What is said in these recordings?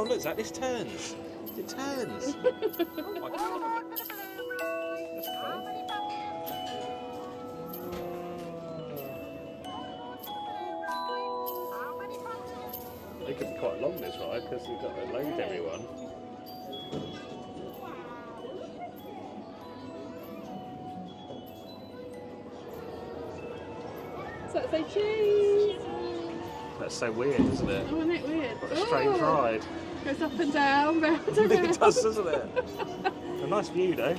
Oh look, Zack, this turns. It turns. Oh my God. That's cool. It could be quite long, this ride, because you've got to load everyone. So say cheese. That's so weird, isn't it? Oh, isn't it weird? What a strange ride. Goes up and down, round and round. It does, doesn't it? A nice view, though.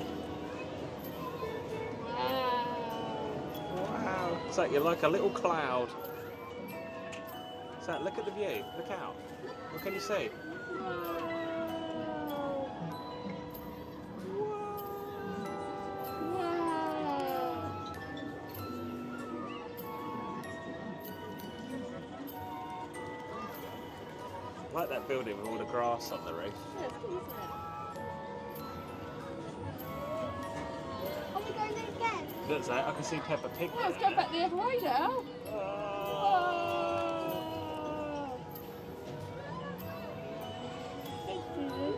Wow. Wow. It's like you're like a little cloud. So look at the view. Look out. What can you see? I like that building with all the grass on the roof. Yeah, it's cool, isn't it? Are we going there again? Look, Zack, I can see Peppa Pig. Well, let's go back the other way now.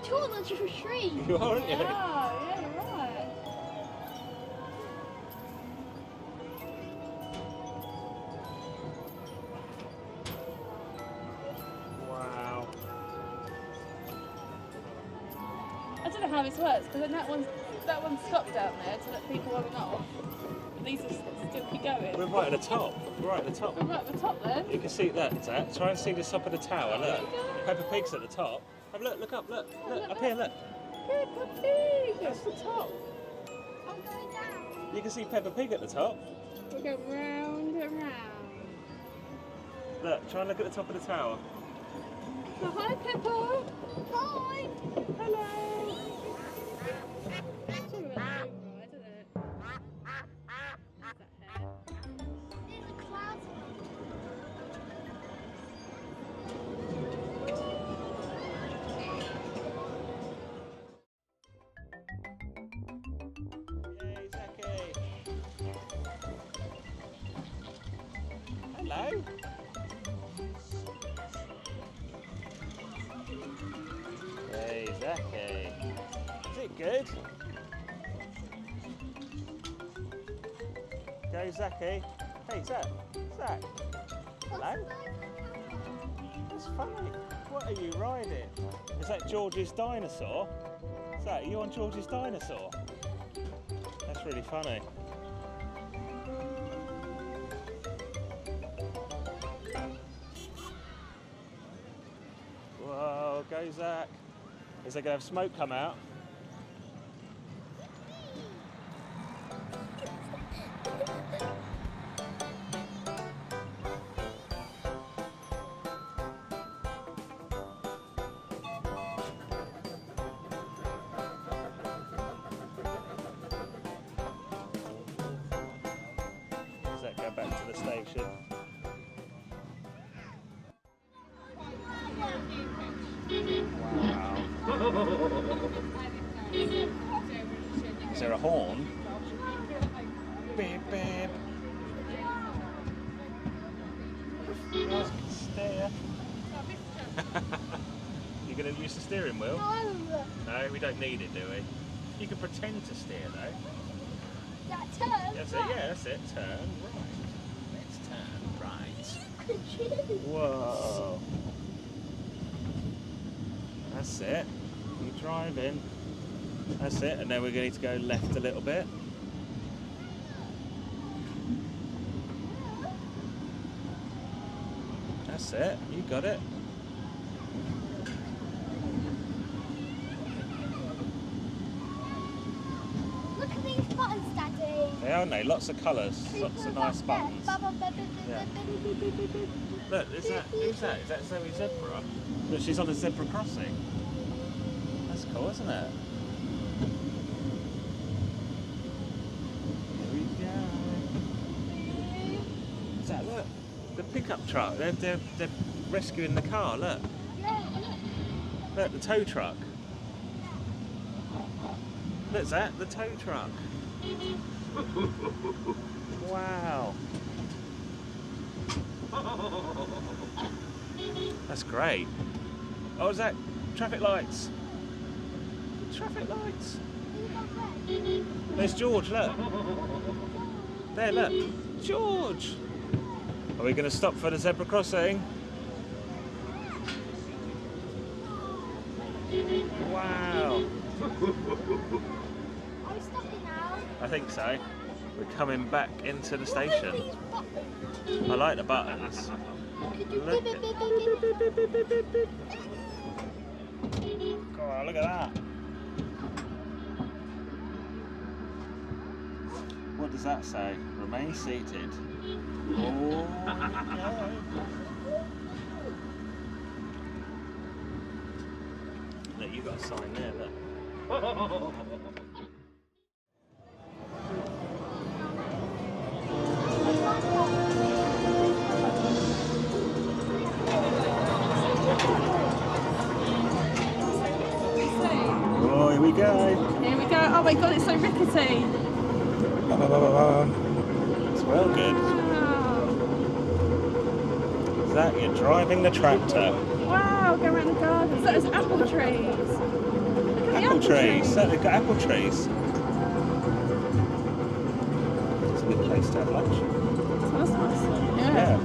Taller to a tree. You are, aren't you? Yeah, you're right. Wow. I don't know how this works because then that one's stopped down there to let people run off. These are still keep going. We're right at the top. We're right at the top. We're right at the top then. You can see that, Zack. Try and see the top of the tower. Look. Peppa Pig's at the top. Oh, look up, look. Look, up here, look. Peppa Pig! That's the top. I'm going down. You can see Peppa Pig at the top. We'll go round and round. Look, try and look at the top of the tower. Oh, hi, Peppa. Hi. Hello. It's all about the moon ride, isn't it? What's that hair? There's a cloud. Yay, Zacky. Hello. Hey, Zacky. Is it good? Go, Zacky. Hey, Zack. Zack. Hello. That's funny. What are you riding? Is that George's Dinosaur? Zack, are you on George's Dinosaur? That's really funny. Whoa, go Zack. Is there going to have smoke come out? Does that go back to the station? Is there a horn? Beep, beep. Steer. You're going to use the steering wheel? No, we don't need it, do we? You can pretend to steer though. That turn. That's it, yeah, that's it. Turn right. Let's turn right. Whoa. That's it. You're driving. That's it, and then we're going to need to go left a little bit. That's it, you got it. Look at these buttons, Daddy. They are, aren't they? Lots of colours, lots of nice buttons. Yeah. Look, who's that? Is that Zoe Zebra? Look, she's on a zebra crossing. That's cool, isn't it? Here we go. Is that, look, the pickup truck. They're rescuing the car, look. Look, the tow truck. Look, Zack, the tow truck. Wow. That's great. Oh, Zack, traffic lights. Traffic lights. There's George, look. There, look. George. Are we going to stop for the zebra crossing? Wow. Are we stopping now? I think so. We're coming back into the station. What are these buttons? I like the buttons. Could you Look bip, at- bip, bip, bip, bip, bip? Oh, look at that. What does that say? Remain seated. Oh, no. Look, you've got a sign there, look. Oh, here we go. Here we go. Oh my god, it's so rickety. It's well good. Wow. Zack, you're driving the tractor. Wow, go around the garden. So there's apple trees. Look at the Apple trees. Zack, they've got apple trees. It's a good place to have lunch. Smells nice. Yeah.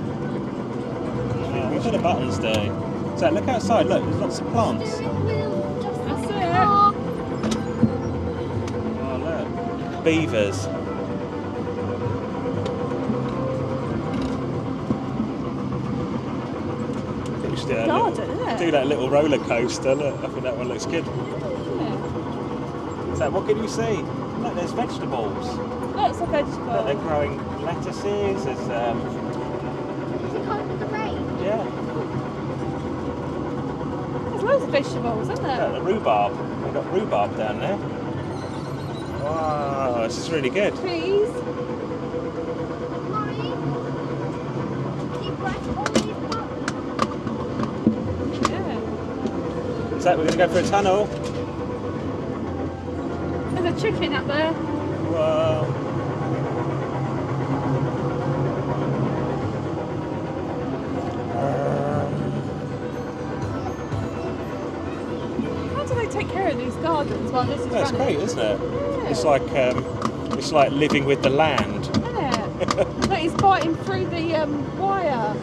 What do the buttons do? Zack, look outside. Look, there's lots of plants. Steering wheel, just That's like it. a car. Oh, look. Beavers. Do that, Garden, isn't it? do that little roller coaster. Look, I think that one looks good. Yeah. So, what can you see? Look, there's vegetables. Lots of Look, they're vegetables. growing lettuces. There's Is it coming with the rain? yeah, There's loads of vegetables, isn't look, there? the rhubarb. They've got rhubarb down there. Wow, this is really good. Trees. Mommy, keep pressing all these buttons. Yeah. So we're going to go for a tunnel. There's a chicken up there. Whoa. How do they take care of these gardens while this is That's running? great, isn't it? Yeah. It's like living with the land. Isn't it? Look, he's biting through the wire.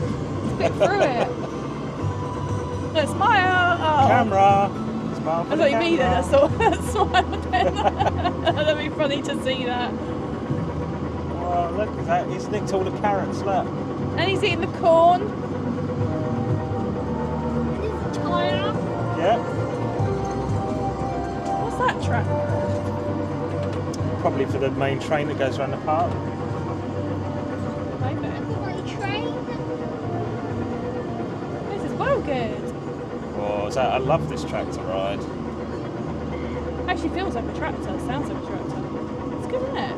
He's bit through it. Look, smile. Oh. Camera. Smile for I the thought you mean camera. that. That's smile then. That'd be funny to see that. Oh, look at that. He's nicked all the carrots, look. And he's eating the corn. This is a tyre. Yeah. What's that track? Probably for the main train that goes around the park. Maybe. Like a train. This is well good. Oh, I love this tractor ride. Actually feels like a tractor. Sounds like a tractor. It's good, isn't it?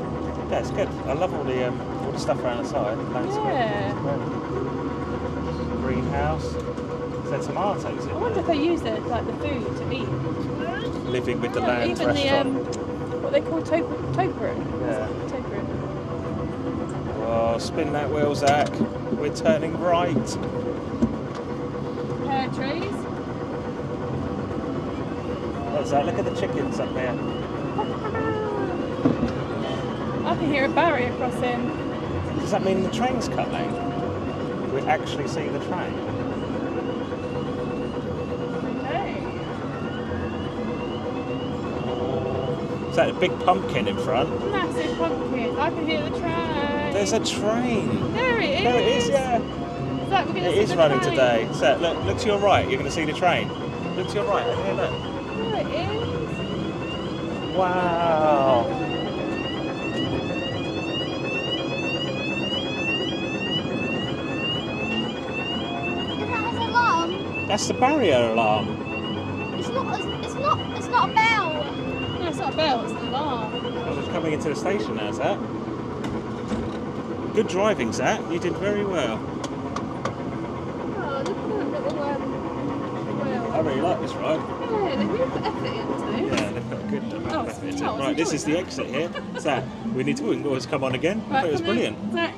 Yeah, it's good. I love all the stuff around the side. Landscape. Yeah. Greenhouse. Is there tomatoes in I wonder if there? they use it like the food to eat. Living with the land Even restaurant. what they call topiary. Yeah. Topiary. Oh, spin that wheel, Zack. We're turning right. Pear trees. Oh, Zack, look at the chickens up there. I can hear a barrier crossing. Does that mean the train's coming? We actually see the train. Hey. Is that a big pumpkin in front? Massive pumpkin. I can hear the train. There's a train. There it is. There it is, yeah. Is that we're gonna It see is the running train? today. So look to your right, you're going to see the train. Look to your right, over here, look. There it is. Wow. Is that an alarm? That's the barrier alarm. It's not a bell. No, it's not a bell, it's an alarm. Oh, it's coming into the station now, Zack. Good driving, Zack. You did very well. Oh, look at that little wheel. I really like this ride. Yeah, they really put effort into this. Yeah, they've got a good amount of it's effort into it. enjoyable. Right, this is the exit here. Zack, we need to always come on again. I thought it was come in. brilliant. Zack,